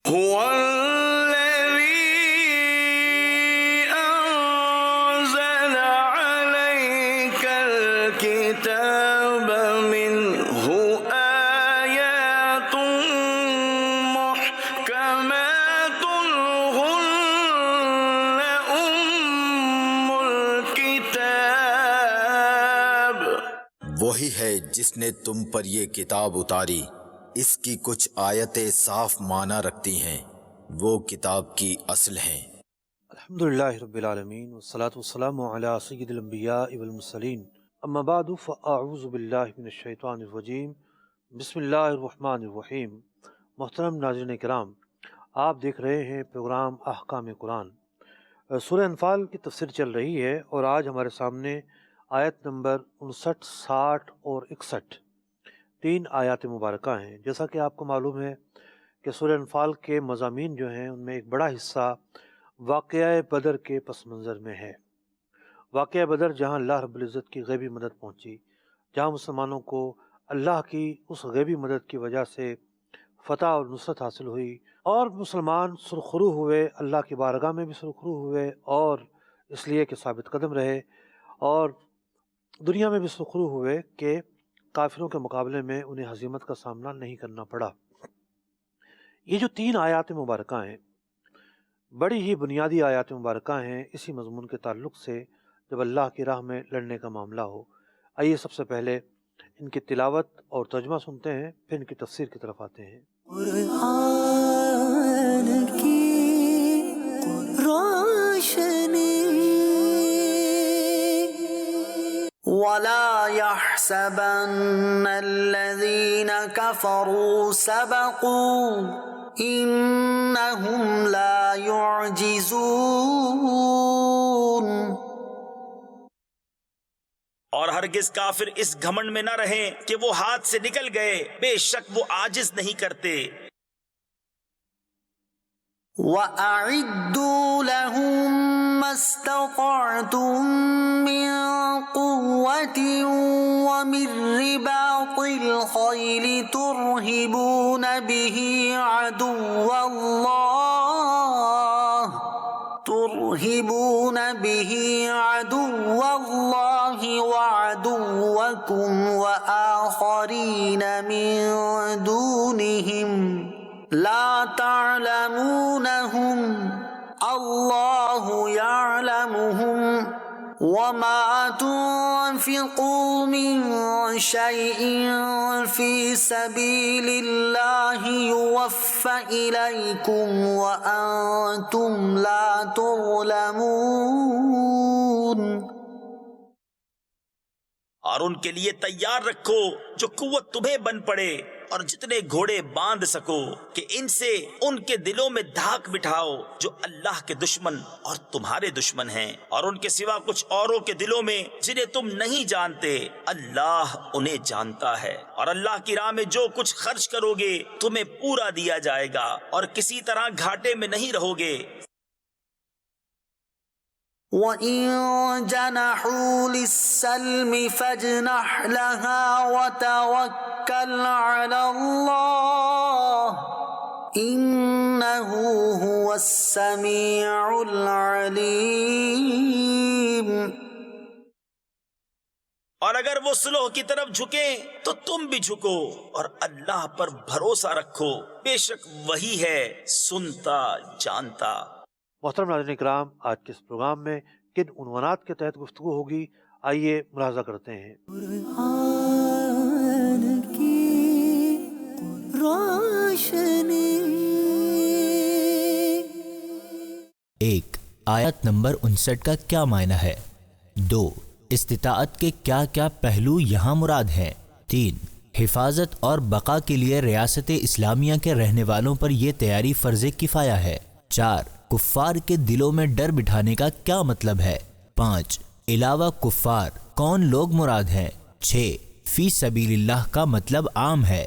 هو الذي أنزل عليك الكتاب منه آيات محكمات هن أم الكتاب. وہی ہے جس نے تم پر یہ کتاب اتاری، اس کی کچھ آیتیں صاف معنی رکھتی ہیں، وہ کتاب کی اصل ہیں۔ الحمدللہ رب العالمین والصلاة والسلام علی سید الانبیاء والمرسلین، اما بعد فاعوذ باللہ من الشیطان الرجیم، بسم اللہ الرحمن الرحیم۔ محترم ناظرین کرام، آپ دیکھ رہے ہیں پروگرام احکام قرآن۔ سورہ انفال کی تفسیر چل رہی ہے اور آج ہمارے سامنے آیت نمبر 59، 60 اور 61 تین آیات مبارکہ ہیں۔ جیسا کہ آپ کو معلوم ہے کہ سورہ انفال کے مضامین جو ہیں ان میں ایک بڑا حصہ واقعہ بدر کے پس منظر میں ہے۔ واقعہ بدر جہاں اللہ رب العزت کی غیبی مدد پہنچی، جہاں مسلمانوں کو اللہ کی اس غیبی مدد کی وجہ سے فتح اور نصرت حاصل ہوئی، اور مسلمان سرخرو ہوئے، اللہ کی بارگاہ میں بھی سرخرو ہوئے، اور اس لیے کہ ثابت قدم رہے، اور دنیا میں بھی سرخرو ہوئے کہ کافروں کے مقابلے میں انہیں ہزیمت کا سامنا نہیں کرنا پڑا۔ یہ جو تین آیات مبارکہ ہیں بڑی ہی بنیادی آیات مبارکہ ہیں اسی مضمون کے تعلق سے جب اللہ کی راہ میں لڑنے کا معاملہ ہو۔ آئیے سب سے پہلے ان کی تلاوت اور ترجمہ سنتے ہیں، پھر ان کی تفسیر کی طرف آتے ہیں۔ قرآن کی روشنی وَلَا يَحْسَبَنَّ الَّذِينَ كَفَرُوا سَبَقُوا إِنَّهُمْ لَا يُعْجِزُونَ۔ اور ہرگز کافر اس گھمنڈ میں نہ رہیں کہ وہ ہاتھ سے نکل گئے، بے شک وہ عاجز نہیں کرتے۔ وَأَعِدُّوا لَهُم مَّا اسْتَطَعْتُم مِّن قُوَّةٍ وَمِن رِّبَاطِ الْخَيْلِ تُرْهِبُونَ بِهِ عَدُوَّ اللَّهِ وَعَدُوَّكُمْ وَآخَرِينَ مِن دُونِهِمْ لا تعلمونهم اللہ يعلمهم وما تنفقوا من شيء في سبيل الله يوفى إليكم وأنتم لا تظلمون۔ اور ان کے لیے تیار رکھو جو قوت تمہیں بن پڑے، اور جتنے گھوڑے باندھ سکو کہ ان سے ان کے دلوں میں دھاک بٹھاؤ جو اللہ کے دشمن اور تمہارے دشمن ہیں، اور ان کے سوا کچھ اوروں کے دلوں میں جنہیں تم نہیں جانتے، اللہ انہیں جانتا ہے۔ اور اللہ کی راہ میں جو کچھ خرچ کرو گے تمہیں پورا دیا جائے گا، اور کسی طرح گھاٹے میں نہیں رہو گے۔ وَإِن جَنَحُوا لِلسَّلْمِ فَاجْنَحْ لَهَا وَتَوَكَّلْ عَلَى اللَّهِ إِنَّهُ هُوَ السَّمِيعُ الْعَلِيمُ۔ اور اگر وہ صلح کی طرف جھکیں تو تم بھی جھکو، اور اللہ پر بھروسہ رکھو، بے شک وہی ہے سنتا جانتا۔ محترم ناظرین کرام، آج کے اس پروگرام میں کن عنوانات کے تحت گفتگو ہوگی، آئیے ملاحظہ کرتے ہیں۔ قرآن کی روشنی۔ 1. آیت نمبر 59 کا کیا معنی ہے؟ 2. استطاعت کے کیا کیا پہلو یہاں مراد ہیں؟ 3. حفاظت اور بقا کے لیے ریاست اسلامیہ کے رہنے والوں پر یہ تیاری فرض کفایہ ہے۔ 4. کفار کے دلوں میں ڈر بٹھانے کا کیا مطلب ہے؟ 5. علاوہ کفار کون لوگ مراد ہیں؟ 6. فی سبیل اللہ کا مطلب عام ہے۔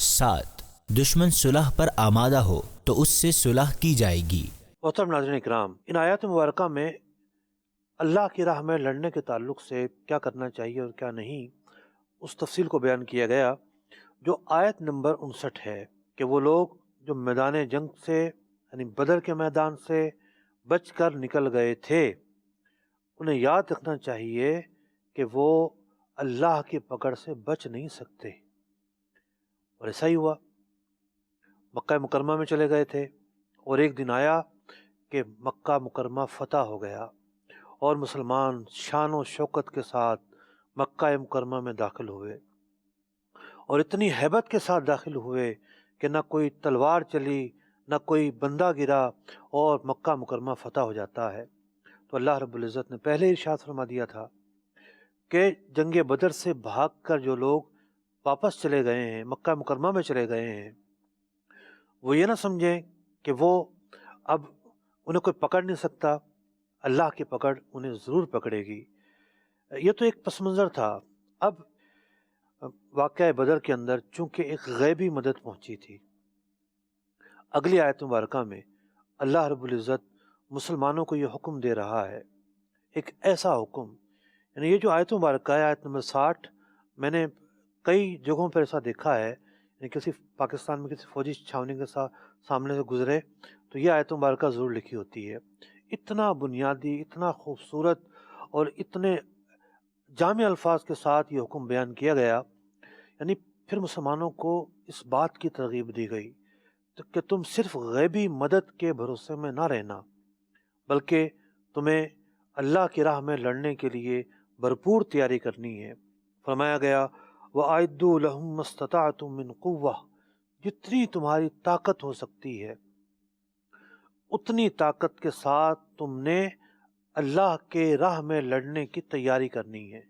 7. دشمن صلح پر آمادہ ہو تو اس سے صلح کی جائے گی۔ محترم ناظرین کرام، ان آیات مبارکہ میں اللہ کی راہ میں لڑنے کے تعلق سے کیا کرنا چاہیے اور کیا نہیں، اس تفصیل کو بیان کیا گیا۔ جو آیت نمبر 59 ہے کہ وہ لوگ جو میدان جنگ سے یعنی بدر کے میدان سے بچ کر نکل گئے تھے انہیں یاد رکھنا چاہیے کہ وہ اللہ کی پکڑ سے بچ نہیں سکتے، اور ایسا ہی ہوا۔ مکہ مکرمہ میں چلے گئے تھے اور ایک دن آیا کہ مکہ مکرمہ فتح ہو گیا اور مسلمان شان و شوکت کے ساتھ مکہ مکرمہ میں داخل ہوئے، اور اتنی ہیبت کے ساتھ داخل ہوئے کہ نہ کوئی تلوار چلی نہ کوئی بندہ گرا اور مکہ مکرمہ فتح ہو جاتا ہے۔ تو اللہ رب العزت نے پہلے ارشاد فرما دیا تھا کہ جنگ بدر سے بھاگ کر جو لوگ واپس چلے گئے ہیں، مکہ مکرمہ میں چلے گئے ہیں، وہ یہ نہ سمجھیں کہ وہ اب انہیں کوئی پکڑ نہیں سکتا، اللہ کی پکڑ انہیں ضرور پکڑے گی۔ یہ تو ایک پس منظر تھا۔ اب واقعہ بدر کے اندر چونکہ ایک غیبی مدد پہنچی تھی، اگلی آیت مبارکہ میں اللہ رب العزت مسلمانوں کو یہ حکم دے رہا ہے، ایک ایسا حکم، یعنی یہ جو آیت مبارکہ ہے آیت نمبر 60، میں نے کئی جگہوں پر ایسا دیکھا ہے، یعنی کسی پاکستان میں کسی فوجی چھاونی کے سامنے سے گزرے تو یہ آیت مبارکہ ضرور لکھی ہوتی ہے۔ اتنا بنیادی، اتنا خوبصورت اور اتنے جامع الفاظ کے ساتھ یہ حکم بیان کیا گیا، یعنی پھر مسلمانوں کو اس بات کی ترغیب دی گئی کہ تم صرف غیبی مدد کے بھروسے میں نہ رہنا، بلکہ تمہیں اللہ کی راہ میں لڑنے کے لیے بھرپور تیاری کرنی ہے۔ فرمایا گیا وَأَعِدُّوا لَهُم مَّا اسْتَطَعْتُم مِّن قُوَّةٍ، جتنی تمہاری طاقت ہو سکتی ہے اتنی طاقت کے ساتھ تم نے اللہ کے راہ میں لڑنے کی تیاری کرنی ہے۔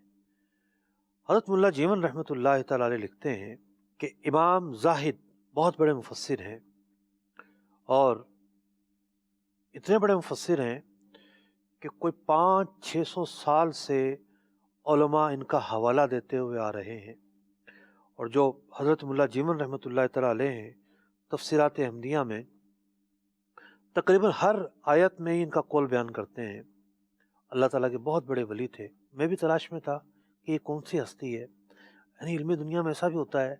حضرت ملا جیون رحمۃ اللہ تعالی علیہ لکھتے ہیں کہ امام زاہد بہت بڑے مفسر ہیں، اور اتنے بڑے مفسر ہیں کہ کوئی 500-600 سال سے علماء ان کا حوالہ دیتے ہوئے آ رہے ہیں، اور جو حضرت ملا جیون رحمۃ اللہ تعالی علیہ ہیں تفسیرات احمدیہ میں تقریباً ہر آیت میں ہی ان کا قول بیان کرتے ہیں۔ اللہ تعالیٰ کے بہت بڑے ولی تھے۔ میں بھی تلاش میں تھا کہ یہ کون سی ہستی ہے، یعنی علمی دنیا میں ایسا بھی ہوتا ہے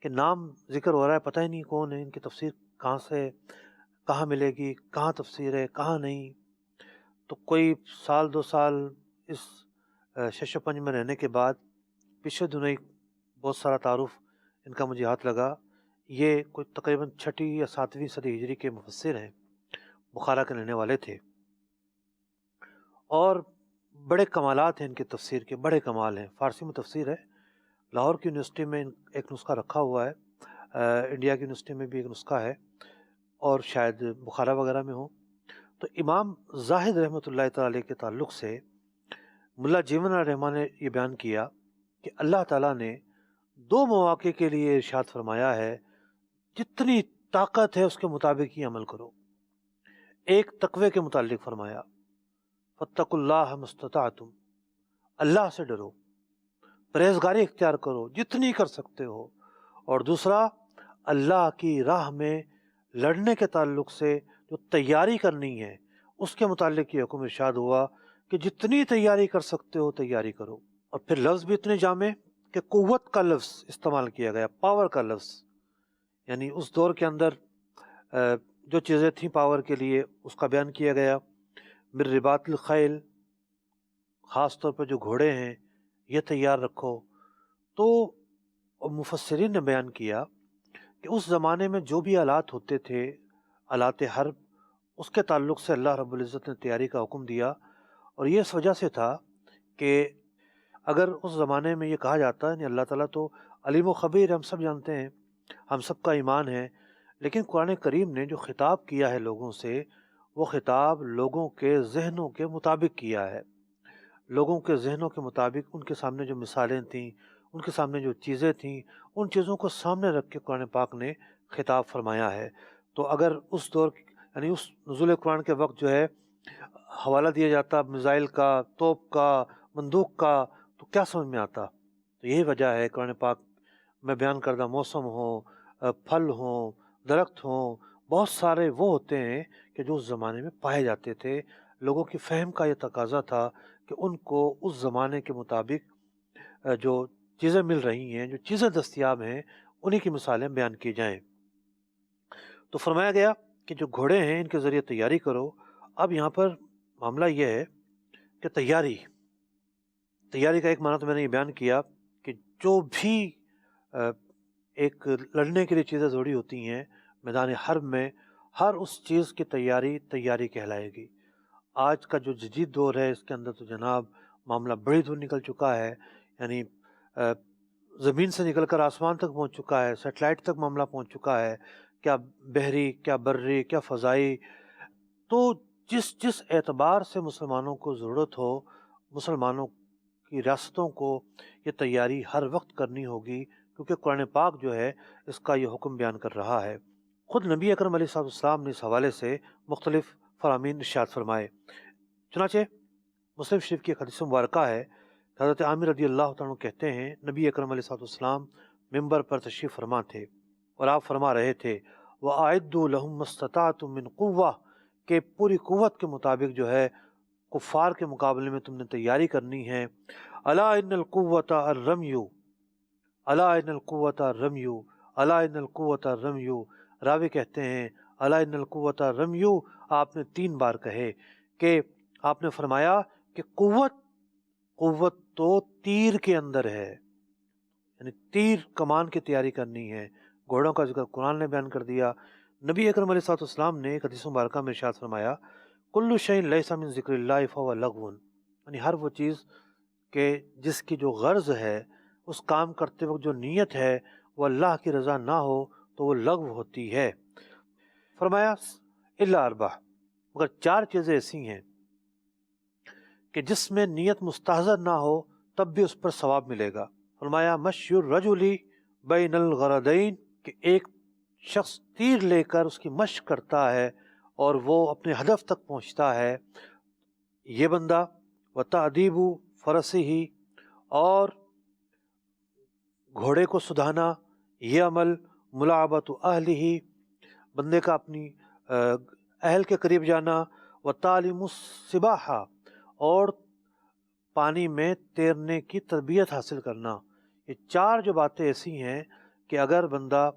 کہ نام ذکر ہو رہا ہے، پتہ ہی نہیں کون ہے، ان کی تفسیر کہاں سے کہاں ملے گی، کہاں تفسیر ہے کہاں نہیں۔ تو کوئی 1-2 سال اس شش و پنج میں رہنے کے بعد پچھلے دنوں ہی بہت سارا تعارف ان کا مجھے ہاتھ لگا۔ یہ کوئی تقریباً 6 یا 7ویں صدی ہجری کے مفسر ہیں، بخارا کے رہنے والے تھے، اور بڑے کمالات ہیں ان کے تفسیر کے، بڑے کمال ہیں۔ فارسی میں تفسیر ہے، لاہور کی یونیورسٹی میں ایک نسخہ رکھا ہوا ہے، انڈیا کی یونیورسٹی میں بھی ایک نسخہ ہے، اور شاید بخارا وغیرہ میں ہو۔ تو امام زاہد رحمۃ اللہ تعالی کے تعلق سے ملا جیون الرحمٰن نے یہ بیان کیا کہ اللہ تعالیٰ نے 2 مواقع کے لیے ارشاد فرمایا ہے جتنی طاقت ہے اس کے مطابق ہی عمل کرو۔ ایک تقوی کے متعلق فرمایا فَاتَّقُوا اللَّهَ مَا اسْتَطَعْتُمْ، اللہ سے ڈرو، پرہیزگاری اختیار کرو جتنی کر سکتے ہو، اور دوسرا اللہ کی راہ میں لڑنے کے تعلق سے جو تیاری کرنی ہے اس کے متعلق یہ حکم ارشاد ہوا کہ جتنی تیاری کر سکتے ہو تیاری کرو۔ اور پھر لفظ بھی اتنے جامع کہ قوت کا لفظ استعمال کیا گیا، پاور کا لفظ، یعنی اس دور کے اندر جو چیزیں تھیں پاور کے لیے اس کا بیان کیا گیا۔ من رباط الخیل، خاص طور پر جو گھوڑے ہیں یہ تیار رکھو۔ تو مفسرین نے بیان کیا کہ اس زمانے میں جو بھی آلات ہوتے تھے، آلات حرب، اس کے تعلق سے اللہ رب العزت نے تیاری کا حکم دیا، اور یہ اس وجہ سے تھا کہ اگر اس زمانے میں یہ کہا جاتا ہے، اللہ تعالیٰ تو علیم و خبیر، ہم سب جانتے ہیں، ہم سب کا ایمان ہے، لیکن قرآن کریم نے جو خطاب کیا ہے لوگوں سے، وہ خطاب لوگوں کے ذہنوں کے مطابق کیا ہے۔ لوگوں کے ذہنوں کے مطابق ان کے سامنے جو مثالیں تھیں، ان کے سامنے جو چیزیں تھیں، ان چیزوں کو سامنے رکھ کے قرآن پاک نے خطاب فرمایا ہے۔ تو اگر اس دور یعنی اس نزول قرآن کے وقت جو ہے حوالہ دیا جاتا میزائل کا، توپ کا، بندوق کا، تو کیا سمجھ میں آتا؟ تو یہی وجہ ہے قرآن پاک میں بیان کردہ موسم ہوں، پھل ہوں، درخت ہوں، بہت سارے وہ ہوتے ہیں کہ جو اس زمانے میں پائے جاتے تھے۔ لوگوں کی فہم کا یہ تقاضا تھا کہ ان کو اس زمانے کے مطابق جو چیزیں مل رہی ہیں، جو چیزیں دستیاب ہیں، انہی کی مثالیں بیان کی جائیں۔ تو فرمایا گیا کہ جو گھوڑے ہیں ان کے ذریعے تیاری کرو۔ اب یہاں پر معاملہ یہ ہے کہ تیاری کا ایک معنی تو میں نے یہ بیان کیا کہ جو بھی ایک لڑنے کے لیے چیزیں ضروری ہوتی ہیں میدان حرب میں، ہر اس چیز کی تیاری کہلائے گی۔ آج کا جو جدید دور ہے اس کے اندر تو جناب معاملہ بڑی دور نکل چکا ہے، یعنی زمین سے نکل کر آسمان تک پہنچ چکا ہے، سیٹلائٹ تک معاملہ پہنچ چکا ہے، کیا بحری، کیا بری، کیا فضائی۔ تو جس اعتبار سے مسلمانوں کو ضرورت ہو، مسلمانوں کی ریاستوں کو یہ تیاری ہر وقت کرنی ہوگی، کیونکہ قرآن پاک جو ہے اس کا یہ حکم بیان کر رہا ہے۔ خود نبی اکرم علیہ السلام نے اس حوالے سے مختلف فرامین ارشاد فرمائے۔ چنانچہ مسلم شریف کی ایک حدیث مبارکہ ہے، حضرت عامر رضی اللہ تعالیٰ عنہ کہتے ہیں نبی اکرم علیہ السلام ممبر پر تشریف فرما تھے اور آپ فرما رہے تھے وَأَعِدُّوا لَهُم مَّا اسْتَطَعْتُم مِّن قُوَّةٍ، کہ پوری قوت کے مطابق جو ہے کفار کے مقابلے میں تم نے تیاری کرنی ہے۔ الا ان القوۃ الرمی، الا ان القوۃ الرمی، الا ان القوۃ الرمی۔ راوی کہتے ہیں الا ان القوۃ الرمی آپ نے 3 بار کہے، کہ آپ نے فرمایا کہ قوت تو تیر کے اندر ہے، یعنی تیر کمان کی تیاری کرنی ہے۔ گھوڑوں کا ذکر قرآن نے بیان کر دیا۔ نبی اکرم علیہ السلام نے ایک حدیث مبارکہ میں ارشاد فرمایا کل شیء لیس من ذکر اللہ فہو لغو، یعنی ہر وہ چیز کہ جس کی جو غرض ہے، اس کام کرتے وقت جو نیت ہے وہ اللہ کی رضا نہ ہو تو وہ لغو ہوتی ہے۔ فرمایا الا 4، مگر 4 چیزیں ایسی ہیں کہ جس میں نیت مستحضر نہ ہو تب بھی اس پر ثواب ملے گا۔ فرمایا مشی الرجل بین الغرضین، کہ ایک شخص تیر لے کر اس کی مشق کرتا ہے اور وہ اپنے ہدف تک پہنچتا ہے، یہ بندہ وتعدیب فرسہ، اور گھوڑے کو سدھانا، یہ عمل ملاعبۃ اہلہ، بندے کا اپنی اہل کے قریب جانا، وتعلیم السباحہ، اور پانی میں تیرنے کی تربیت حاصل کرنا۔ یہ 4 جو باتیں ایسی ہیں کہ اگر بندہ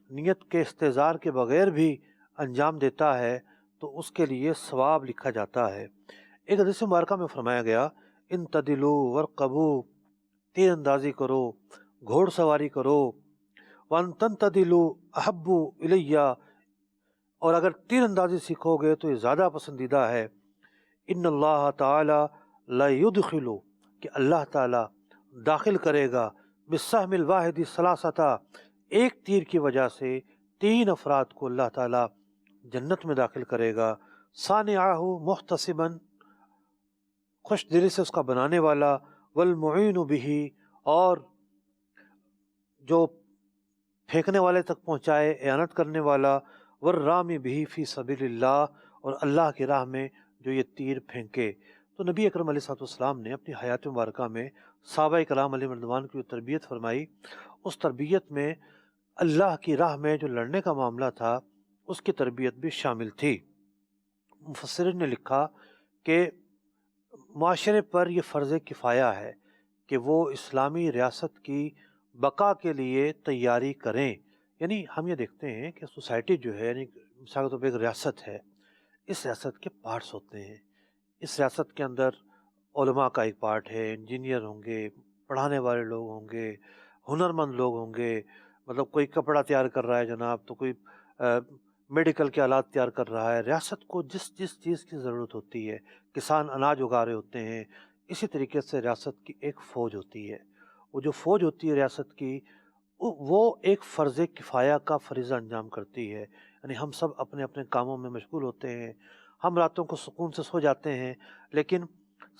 نیت کے استحضار کے بغیر بھی انجام دیتا ہے تو اس کے لیے ثواب لکھا جاتا ہے۔ ایک حدیث مبارکہ میں فرمایا گیا ان تدلو ورقبو، تیر اندازی کرو، گھوڑ سواری کرو، وان تنتدلو احب الیہ، اور اگر تیر اندازی سیکھو گے تو یہ زیادہ پسندیدہ ہے۔ ان اللہ تعالی لا یدخل، کہ اللہ تعالی داخل کرے گا بالسہم الواحد ثلاثۃ، ایک تیر کی وجہ سے 3 افراد کو اللہ تعالی جنت میں داخل کرے گا۔ صانعہ محتسبا، خوش دلی سے اس کا بنانے والا، والمعین بہ، اور جو پھینکنے والے تک پہنچائے، اعانت کرنے والا، والرامی بہ فی سبیل اللہ، اور اللہ کی راہ میں جو یہ تیر پھینکے۔ تو نبی اکرم علیہ السلام نے اپنی حیات مبارکہ میں صحابہ کرام علیہ رضوان کی تربیت فرمائی، اس تربیت میں اللہ کی راہ میں جو لڑنے کا معاملہ تھا اس کی تربیت بھی شامل تھی۔ مفسرین نے لکھا کہ معاشرے پر یہ فرض کفایہ ہے کہ وہ اسلامی ریاست کی بقا کے لیے تیاری کریں۔ یعنی ہم یہ دیکھتے ہیں کہ سوسائٹی جو ہے، یعنی مثال کے طور پہ ایک ریاست ہے، اس ریاست کے پارٹس ہوتے ہیں۔ اس ریاست کے اندر علماء کا ایک پارٹ ہے، انجینئر ہوں گے، پڑھانے والے لوگ ہوں گے، ہنرمند لوگ ہوں گے، مطلب کوئی کپڑا تیار کر رہا ہے جناب، تو کوئی میڈیکل کے آلات تیار کر رہا ہے۔ ریاست کو جس چیز کی ضرورت ہوتی ہے، کسان اناج اگا رہے ہوتے ہیں، اسی طریقے سے ریاست کی ایک فوج ہوتی ہے۔ وہ جو فوج ہوتی ہے ریاست کی، وہ ایک فرض کفایہ کا فریضہ انجام کرتی ہے۔ یعنی ہم سب اپنے اپنے کاموں میں مشغول ہوتے ہیں، ہم راتوں کو سکون سے سو جاتے ہیں، لیکن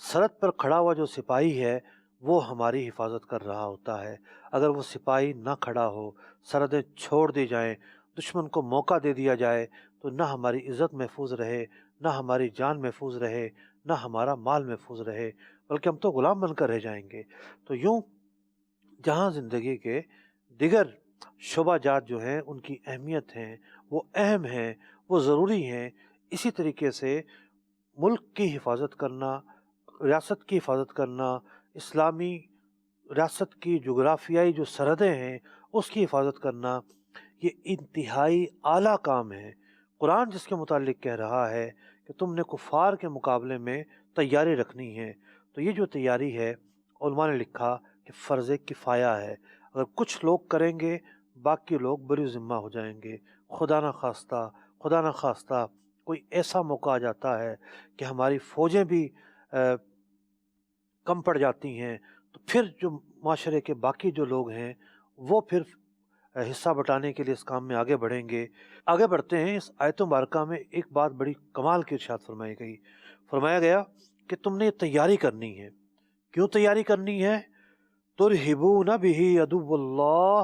سرحد پر کھڑا ہوا جو سپاہی ہے وہ ہماری حفاظت کر رہا ہوتا ہے۔ اگر وہ سپاہی نہ کھڑا ہو، سرحدیں چھوڑ دی جائیں، دشمن کو موقع دے دیا جائے، تو نہ ہماری عزت محفوظ رہے، نہ ہماری جان محفوظ رہے، نہ ہمارا مال محفوظ رہے، بلکہ ہم تو غلام بن کر رہ جائیں گے۔ تو یوں جہاں زندگی کے دیگر شعبہ جات جو ہیں ان کی اہمیت ہیں، وہ اہم ہیں، وہ ضروری ہیں، اسی طریقے سے ملک کی حفاظت کرنا، ریاست کی حفاظت کرنا، اسلامی ریاست کی جغرافیائی جو سرحدیں ہیں اس کی حفاظت کرنا، یہ انتہائی اعلیٰ کام ہے۔ قرآن جس کے متعلق کہہ رہا ہے کہ تم نے کفار کے مقابلے میں تیاری رکھنی ہے، تو یہ جو تیاری ہے علماء نے لکھا کہ فرض کفایہ ہے۔ اگر کچھ لوگ کریں گے باقی لوگ بری ذمہ ہو جائیں گے۔ خدا نہ خواستہ کوئی ایسا موقع آ جاتا ہے کہ ہماری فوجیں بھی کم پڑ جاتی ہیں، تو پھر جو معاشرے کے باقی جو لوگ ہیں وہ پھر حصہ بٹانے کے لیے اس کام میں آگے بڑھیں گے۔ آگے بڑھتے ہیں، اس آیت مبارکہ میں ایک بات بڑی کمال کی ارشاد فرمائی گئی، فرمایا گیا کہ تم نے یہ تیاری کرنی ہے۔ کیوں تیاری کرنی ہے؟ ترہبون بہ عدو اللہ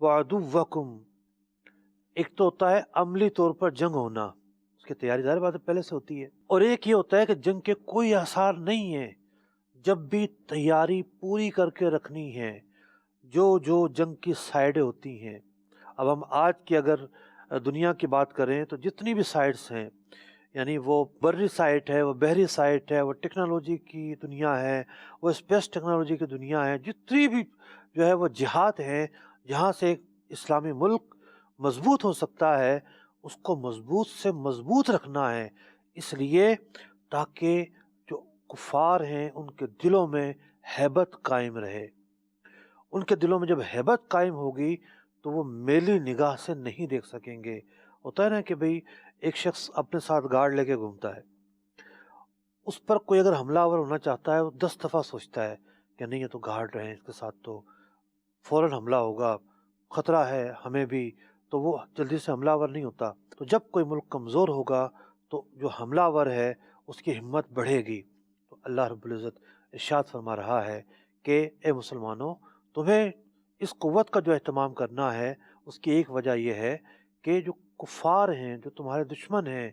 وعدوکم۔ ایک تو ہوتا ہے عملی طور پر جنگ ہونا، اس کی تیاری ظاہر بات ہے پہلے سے ہوتی ہے، اور ایک یہ ہوتا ہے کہ جنگ کے کوئی آثار نہیں ہیں، جب بھی تیاری پوری کر کے رکھنی ہے۔ جو جنگ کی سائڈیں ہوتی ہیں، اب ہم آج کی اگر دنیا کی بات کریں تو جتنی بھی سائٹس ہیں، یعنی وہ بری سائٹ ہے، وہ بحری سائٹ ہے، وہ ٹیکنالوجی کی دنیا ہے، وہ اسپیس ٹیکنالوجی کی دنیا ہے، جتنی بھی جو ہے وہ جہاد ہیں جہاں سے ایک اسلامی ملک مضبوط ہو سکتا ہے، اس کو مضبوط سے مضبوط رکھنا ہے، اس لیے تاکہ جو کفار ہیں ان کے دلوں میں ہیبت قائم رہے۔ ان کے دلوں میں جب ہیبت قائم ہوگی تو وہ میلی نگاہ سے نہیں دیکھ سکیں گے۔ ہوتا ہے نا کہ بھئی ایک شخص اپنے ساتھ گارڈ لے کے گھومتا ہے، اس پر کوئی اگر حملہ آور ہونا چاہتا ہے وہ 10 دفعہ سوچتا ہے کہ نہیں یہ تو گارڈ رہے ہیں، اس کے ساتھ تو فوراً حملہ ہوگا، خطرہ ہے ہمیں بھی، تو وہ جلدی سے حملہ آور نہیں ہوتا۔ تو جب کوئی ملک کمزور ہوگا تو جو حملہ آور ہے اس کی ہمت بڑھے گی۔ تو اللہ رب العزت ارشاد فرما رہا ہے کہ اے مسلمانوں، تمہیں اس قوت کا جو اہتمام کرنا ہے اس کی ایک وجہ یہ ہے کہ جو کفار ہیں، جو تمہارے دشمن ہیں،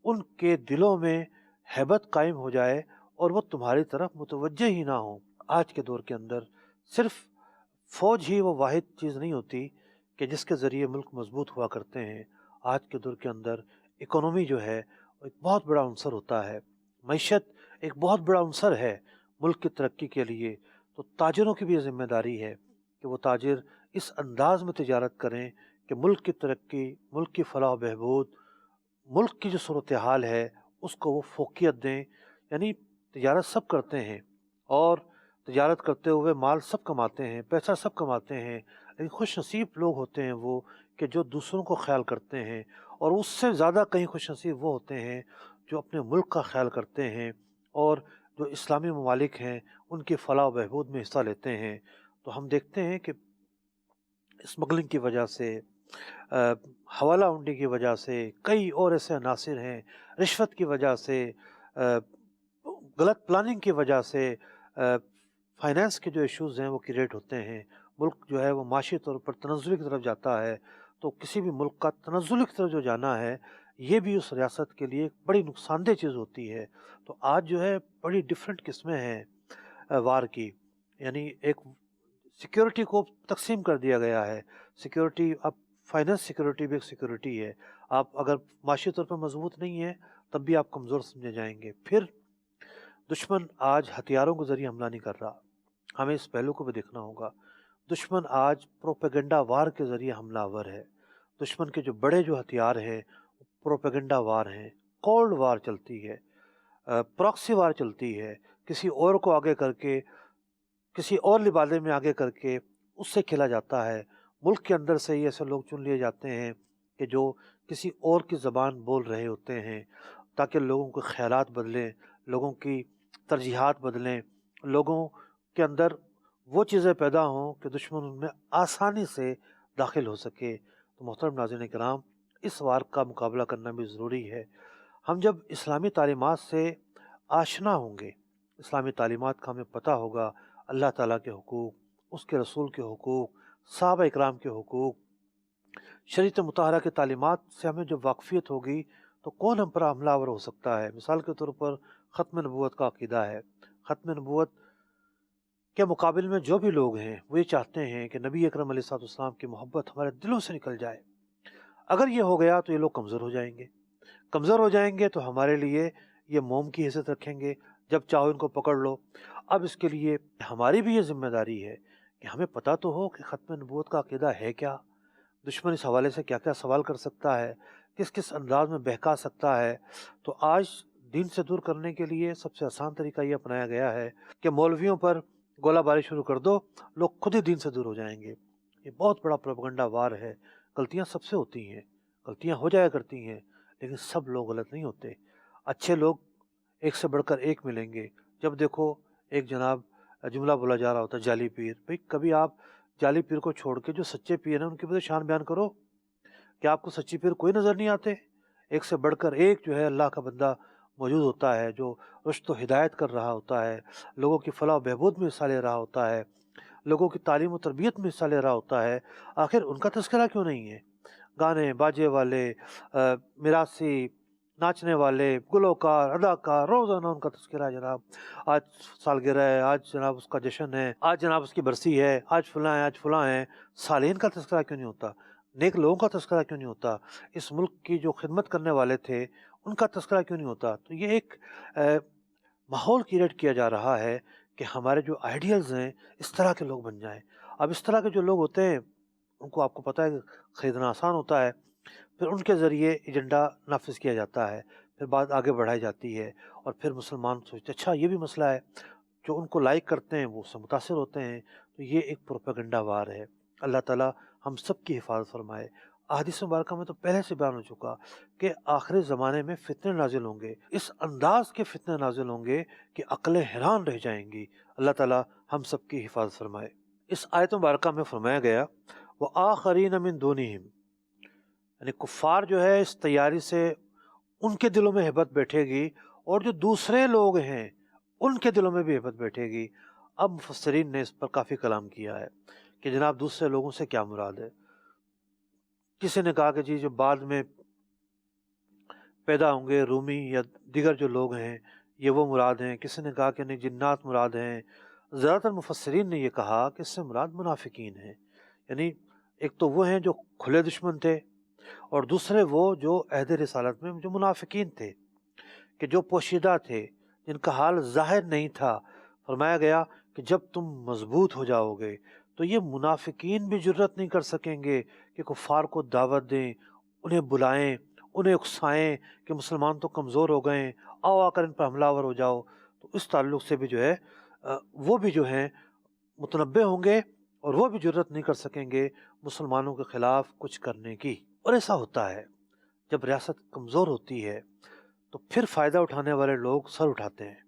ان کے دلوں میں ہیبت قائم ہو جائے اور وہ تمہاری طرف متوجہ ہی نہ ہوں۔ آج کے دور کے اندر صرف فوج ہی وہ واحد چیز نہیں ہوتی کہ جس کے ذریعے ملک مضبوط ہوا کرتے ہیں۔ آج کے دور کے اندر اکانومی جو ہے ایک بہت بڑا عنصر ہوتا ہے، معیشت ایک بہت بڑا عنصر ہے ملک کی ترقی کے لیے۔ تو تاجروں کی بھی یہ ذمہ داری ہے کہ وہ تاجر اس انداز میں تجارت کریں کہ ملک کی ترقی، ملک کی فلاح و بہبود، ملک کی جو صورتحال ہے اس کو وہ فوقیت دیں۔ یعنی تجارت سب کرتے ہیں اور تجارت کرتے ہوئے مال سب کماتے ہیں، پیسہ سب کماتے ہیں، لیکن خوش نصیب لوگ ہوتے ہیں وہ کہ جو دوسروں کو خیال کرتے ہیں، اور اس سے زیادہ کہیں خوش نصیب وہ ہوتے ہیں جو اپنے ملک کا خیال کرتے ہیں اور جو اسلامی ممالک ہیں ان کی فلاح و بہبود میں حصہ لیتے ہیں۔ تو ہم دیکھتے ہیں کہ اسمگلنگ کی وجہ سے، حوالہ ہنڈی کی وجہ سے، کئی اور ایسے عناصر ہیں، رشوت کی وجہ سے، غلط پلاننگ کی وجہ سے، فائنانس کے جو ایشوز ہیں وہ کریٹ ہوتے ہیں، ملک جو ہے وہ معاشی طور پر تنزلی کی طرف جاتا ہے۔ تو کسی بھی ملک کا تنزلی کی طرف جو جانا ہے یہ بھی اس ریاست کے لیے بڑی نقصان دہ چیز ہوتی ہے۔ تو آج جو ہے بڑی ڈیفرنٹ قسمیں ہیں وار کی، یعنی ایک سیکیورٹی کو تقسیم کر دیا گیا ہے۔ سیکیورٹی، اب فائنانس سیکیورٹی بھی ایک سیکیورٹی ہے۔ آپ اگر معاشی طور پر مضبوط نہیں ہیں تب بھی آپ کمزور سمجھے جائیں گے۔ پھر دشمن آج ہتھیاروں کے ذریعے حملہ نہیں کر رہا، ہمیں اس پہلو کو بھی دیکھنا ہوگا۔ دشمن آج پروپیگنڈا وار کے ذریعے حملہ آور ہے۔ دشمن کے جو بڑے جو ہتھیار ہیں پروپیگنڈا وار ہیں، کولڈ وار چلتی ہے، پراکسی وار چلتی ہے، کسی اور کو آگے کر کے، کسی اور لبادے میں آگے کر کے اس سے کھیلا جاتا ہے۔ ملک کے اندر سے ہی ایسے لوگ چن لیے جاتے ہیں کہ جو کسی اور کی زبان بول رہے ہوتے ہیں تاکہ لوگوں کے خیالات بدلیں، لوگوں کی ترجیحات بدلیں، لوگوں کے اندر وہ چیزیں پیدا ہوں کہ دشمن ان میں آسانی سے داخل ہو سکے۔ تو محترم ناظرین کرام، اس وار کا مقابلہ کرنا بھی ضروری ہے۔ ہم جب اسلامی تعلیمات سے آشنا ہوں گے، اسلامی تعلیمات کا ہمیں پتہ ہوگا، اللہ تعالیٰ کے حقوق، اس کے رسول کے حقوق، صحابہ اکرام کے حقوق، شریعت مطہرہ کی تعلیمات سے ہمیں جب واقفیت ہوگی تو کون ہم پر حملہ آور ہو سکتا ہے۔ مثال کے طور پر ختم نبوت کا عقیدہ ہے۔ ختم نبوت کے مقابل میں جو بھی لوگ ہیں وہ یہ چاہتے ہیں کہ نبی اکرم علیہ الصلوۃ والسلام کی محبت ہمارے دلوں سے نکل جائے۔ اگر یہ ہو گیا تو یہ لوگ کمزور ہو جائیں گے، کمزور ہو جائیں گے تو ہمارے لیے یہ موم کی حیثیت رکھیں گے، جب چاہو ان کو پکڑ لو۔ اب اس کے لیے ہماری بھی یہ ذمہ داری ہے کہ ہمیں پتہ تو ہو کہ ختم نبوت کا عقیدہ ہے کیا، دشمن اس حوالے سے کیا کیا سوال کر سکتا ہے، کس کس انداز میں بہکا سکتا ہے۔ تو آج دین سے دور کرنے کے لیے سب سے آسان طریقہ یہ اپنایا گیا ہے کہ مولویوں پر گولہ باری شروع کر دو، لوگ خود ہی دین سے دور ہو جائیں گے۔ یہ بہت بڑا پروپیگنڈا وار ہے۔ غلطیاں سب سے ہوتی ہیں، غلطیاں ہو جایا کرتی ہیں، لیکن سب لوگ غلط نہیں ہوتے۔ اچھے لوگ ایک سے بڑھ کر ایک ملیں گے۔ جب دیکھو ایک جناب جملہ بولا جا رہا ہوتا ہے جعلی پیر، بھئی کبھی آپ جعلی پیر کو چھوڑ کے جو سچے پیر ہیں ان کی بھی شان بیان کرو۔ کیا آپ کو سچی پیر کوئی نظر نہیں آتے؟ ایک سے بڑھ کر ایک جو ہے اللہ کا بندہ موجود ہوتا ہے، جو رشد و ہدایت کر رہا ہوتا ہے، لوگوں کی فلاح و بہبود میں حصہ لے رہا ہوتا ہے، لوگوں کی تعلیم و تربیت میں حصہ لے رہا ہوتا ہے۔ آخر ان کا تذکرہ کیوں نہیں ہے؟ گانے باجے والے، میراثی، ناچنے والے، گلوکار، اداکار، روزانہ ان کا تذکرہ ہے جناب۔ آج سالگرہ ہے، آج جناب اس کا جشن ہے، آج جناب اس کی برسی ہے، آج فلاں ہے، آج فلاں ہے۔ صالحین کا تذکرہ کیوں نہیں ہوتا؟ نیک لوگوں کا تذکرہ کیوں نہیں ہوتا؟ اس ملک کی جو خدمت کرنے والے تھے ان کا تذکرہ کیوں نہیں ہوتا؟ تو یہ ایک ماحول کریٹ کیا جا رہا ہے کہ ہمارے جو آئیڈیلز ہیں اس طرح کے لوگ بن جائیں۔ اب اس طرح کے جو لوگ ہوتے ہیں ان کو آپ کو پتہ ہے کہ خریدنا آسان ہوتا ہے، پھر ان کے ذریعے ایجنڈا نافذ کیا جاتا ہے، پھر بات آگے بڑھائی جاتی ہے، اور پھر مسلمان سوچتے اچھا یہ بھی مسئلہ ہے، جو ان کو لائک کرتے ہیں وہ اس سے متاثر ہوتے ہیں۔ تو یہ ایک پروپیگنڈا وار ہے۔ اللہ تعالیٰ ہم سب کی حفاظت فرمائے۔ احادیث مبارکہ میں تو پہلے سے بیان ہو چکا کہ آخری زمانے میں فتنے نازل ہوں گے، اس انداز کے فتنے نازل ہوں گے کہ عقلیں حیران رہ جائیں گی۔ اللہ تعالیٰ ہم سب کی حفاظت فرمائے۔ اس آیت مبارکہ میں فرمایا گیا وَآخَرِينَ مِن دُونِهِمْ، یعنی کفار جو ہے اس تیاری سے ان کے دلوں میں ہیبت بیٹھے گی، اور جو دوسرے لوگ ہیں ان کے دلوں میں بھی ہیبت بیٹھے گی۔ اب مفسرین نے اس پر کافی کلام کیا ہے کہ جناب دوسرے لوگوں سے کیا مراد ہے۔ کسی نے کہا کہ جی جو بعد میں پیدا ہوں گے رومی یا دیگر جو لوگ ہیں یہ وہ مراد ہیں، کسی نے کہا کہ نہیں جنات مراد ہیں۔ زیادہ تر مفسرین نے یہ کہا کہ اس سے مراد منافقین ہیں، یعنی ایک تو وہ ہیں جو کھلے دشمن تھے، اور دوسرے وہ جو عہد رسالت میں جو منافقین تھے، کہ جو پوشیدہ تھے، جن کا حال ظاہر نہیں تھا۔ فرمایا گیا کہ جب تم مضبوط ہو جاؤ گے تو یہ منافقین بھی جرت نہیں کر سکیں گے کہ کفار کو دعوت دیں، انہیں بلائیں، انہیں اکسائیں کہ مسلمان تو کمزور ہو گئے ہیں، آؤ آ کر ان پر حملہ آور ہو جاؤ۔ تو اس تعلق سے بھی جو ہے وہ بھی جو ہیں متنبہ ہوں گے، اور وہ بھی جرت نہیں کر سکیں گے مسلمانوں کے خلاف کچھ کرنے کی۔ اور ایسا ہوتا ہے جب ریاست کمزور ہوتی ہے تو پھر فائدہ اٹھانے والے لوگ سر اٹھاتے ہیں،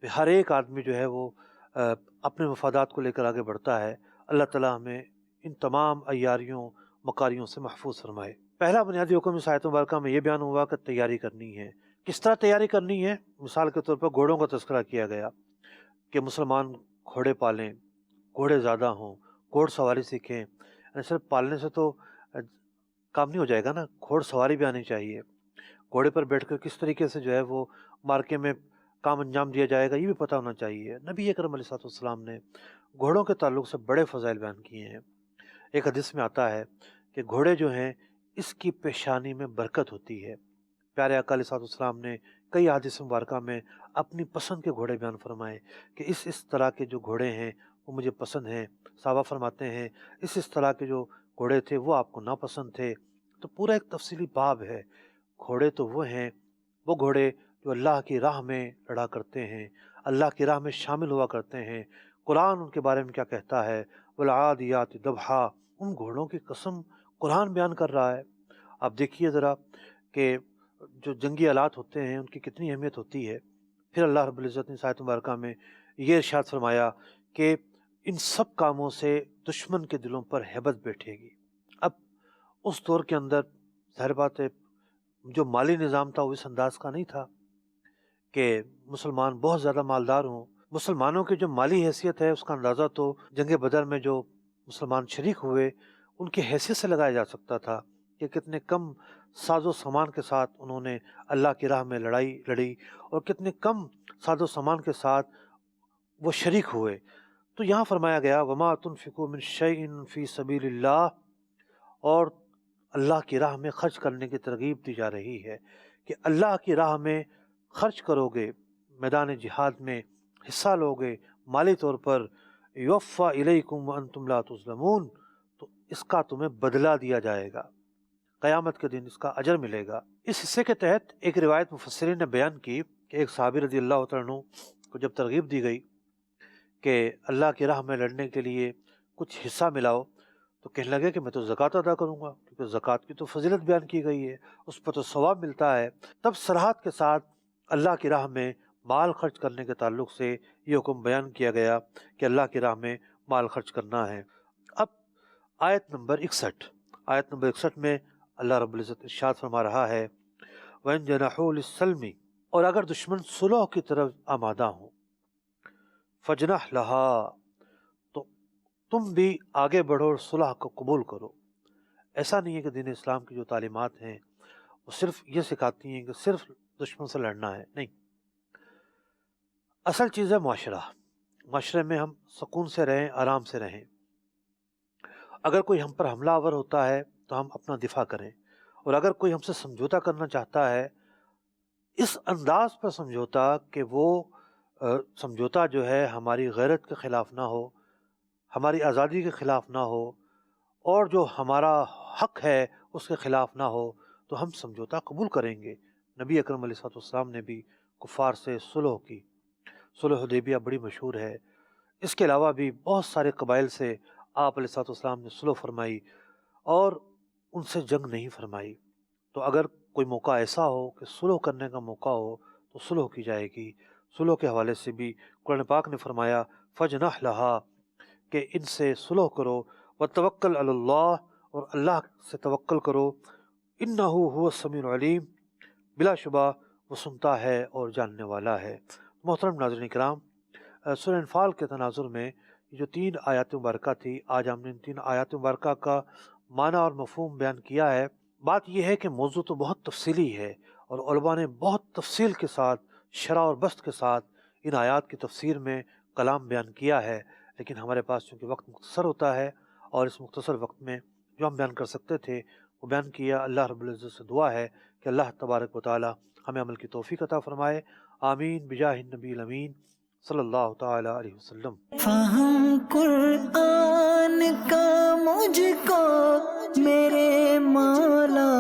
پھر ہر ایک آدمی جو ہے وہ اپنے مفادات کو لے کر آگے بڑھتا ہے۔ اللہ تعالیٰ ہمیں ان تمام عیاریوں مکاریوں سے محفوظ فرمائے۔ پہلا بنیادی حکم اس آیت مبارکہ میں یہ بیان ہوا کہ تیاری کرنی ہے۔ کس طرح تیاری کرنی ہے؟ مثال کے طور پر گھوڑوں کا تذکرہ کیا گیا کہ مسلمان گھوڑے پالیں، گھوڑے زیادہ ہوں، گھوڑ سواری سیکھیں۔ یعنی صرف پالنے سے تو کام نہیں ہو جائے گا نا، گھوڑ سواری بھی آنی چاہیے۔ گھوڑے پر بیٹھ کر کس طریقے سے جو ہے وہ مارکے میں کام انجام دیا جائے گا یہ بھی پتہ ہونا چاہیے۔ نبی اکرم علیہ السلام نے گھوڑوں کے تعلق سے بڑے فضائل بیان کیے ہیں۔ ایک حدیث میں آتا ہے کہ گھوڑے جو ہیں اس کی پیشانی میں برکت ہوتی ہے۔ پیارے آقا علیہ السلام نے کئی احادیث مبارکہ میں اپنی پسند کے گھوڑے بیان فرمائے کہ اس طرح کے جو گھوڑے ہیں وہ مجھے پسند ہیں۔ صحابہ فرماتے ہیں اس طرح کے جو گھوڑے تھے وہ آپ کو ناپسند تھے۔ تو پورا ایک تفصیلی باب ہے۔ گھوڑے تو وہ ہیں، وہ گھوڑے جو اللہ کی راہ میں لڑا کرتے ہیں، اللہ کی راہ میں شامل ہوا کرتے ہیں۔ قرآن ان کے بارے میں کیا کہتا ہے؟ والعادیات ضبحا، ان گھوڑوں کی قسم قرآن بیان کر رہا ہے۔ آپ دیکھیے ذرا کہ جو جنگی آلات ہوتے ہیں ان کی کتنی اہمیت ہوتی ہے۔ پھر اللہ رب العزت نے آیت مبارکہ میں یہ ارشاد فرمایا کہ ان سب کاموں سے دشمن کے دلوں پر ہیبت بیٹھے گی۔ اب اس دور کے اندر ظاہر بات ہے جو مالی نظام تھا وہ اس انداز کا نہیں تھا کہ مسلمان بہت زیادہ مالدار ہوں۔ مسلمانوں کی جو مالی حیثیت ہے اس کا اندازہ تو جنگ بدر میں جو مسلمان شریک ہوئے ان کی حیثیت سے لگایا جا سکتا تھا کہ کتنے کم ساز و سامان کے ساتھ انہوں نے اللہ کی راہ میں لڑائی لڑی، اور کتنے کم ساز و سامان کے ساتھ وہ شریک ہوئے۔ تو یہاں فرمایا گیا وما تنفقوا من شیء فی سبیل اللہ، اور اللہ کی راہ میں خرچ کرنے کی ترغیب دی جا رہی ہے کہ اللہ کی راہ میں خرچ کرو گے، میدان جہاد میں حصہ لو گے مالی طور پر، یوفا الیکم وانتم لا تظلمون، تو اس کا تمہیں بدلہ دیا جائے گا، قیامت کے دن اس کا اجر ملے گا۔ اس حصے کے تحت ایک روایت مفسرین نے بیان کی کہ ایک صحابی رضی اللہ تعالیٰ عنہ کو جب ترغیب دی گئی کہ اللہ کی راہ میں لڑنے کے لیے کچھ حصہ ملاؤ، تو کہنے لگے کہ میں تو زکوٰۃ ادا کروں گا، کیونکہ زکوٰۃ کی تو فضیلت بیان کی گئی ہے، اس پر تو ثواب ملتا ہے۔ تب صراحت کے ساتھ اللہ کی راہ میں مال خرچ کرنے کے تعلق سے یہ حکم بیان کیا گیا کہ اللہ کی راہ میں مال خرچ کرنا ہے۔ اب آیت نمبر 61 میں اللہ رب العزت ارشاد فرما رہا ہے وَإِن جَنَحُوا لِلسَّلْمِ، اور اگر دشمن صلح کی طرف آمادہ ہوں، فَجْنَحْ لَهَا، تو تم بھی آگے بڑھو اور صلح کو قبول کرو۔ ایسا نہیں ہے کہ دین اسلام کی جو تعلیمات ہیں وہ صرف یہ سکھاتی ہیں کہ صرف دشمن سے لڑنا ہے، نہیں، اصل چیز ہے معاشرے میں ہم سکون سے رہیں، آرام سے رہیں۔ اگر کوئی ہم پر حملہ آور ہوتا ہے تو ہم اپنا دفاع کریں، اور اگر کوئی ہم سے سمجھوتا کرنا چاہتا ہے اس انداز پر سمجھوتا کہ وہ سمجھوتا جو ہے ہماری غیرت کے خلاف نہ ہو، ہماری آزادی کے خلاف نہ ہو، اور جو ہمارا حق ہے اس کے خلاف نہ ہو، تو ہم سمجھوتا قبول کریں گے۔ نبی اکرم علیہ السلام نے بھی کفار سے صلح کی، صلح حدیبیہ بڑی مشہور ہے۔ اس کے علاوہ بھی بہت سارے قبائل سے آپ علیہ السلام نے صلح فرمائی اور ان سے جنگ نہیں فرمائی۔ تو اگر کوئی موقع ایسا ہو کہ صلح کرنے کا موقع ہو تو صلح کی جائے گی۔ صلح کے حوالے سے بھی قرآن پاک نے فرمایا فَجْنَحْ لَهَا، کہ ان سے صلح کرو، وَتَوَكَّلْ عَلَى اللَّهِ، اور اللہ سے توکل کرو، إِنَّهُ هُوَ السَّمِيعُ الْعَلِيمُ، بلا شبہ وہ سنتا ہے اور جاننے والا ہے۔ محترم ناظرین کرام، سورہ انفال کے تناظر میں یہ جو 3 آیات مبارکہ تھی، آج ہم نے ان 3 آیات مبارکہ کا معنی اور مفہوم بیان کیا ہے۔ بات یہ ہے کہ موضوع تو بہت تفصیلی ہے اور علماء نے بہت تفصیل کے ساتھ، شرح اور بسط کے ساتھ ان آیات کی تفسیر میں کلام بیان کیا ہے، لیکن ہمارے پاس چونکہ وقت مختصر ہوتا ہے اور اس مختصر وقت میں جو ہم بیان کر سکتے تھے وہ بیان کیا۔ اللہ رب العزت سے دعا ہے کہ اللہ تبارک و تعالی ہمیں عمل کی توفیق عطا فرمائے، آمین بجاہ النبی الامین صلی اللہ تعالی علیہ وسلم۔ فہم قرآن کا مجھ کو میرے مولا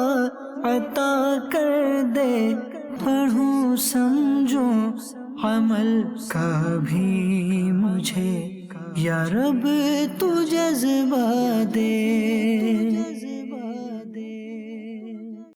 عطا کر دے، پڑھوں سمجھوں عمل کا بھی مجھے یا رب تو جذبہ دے۔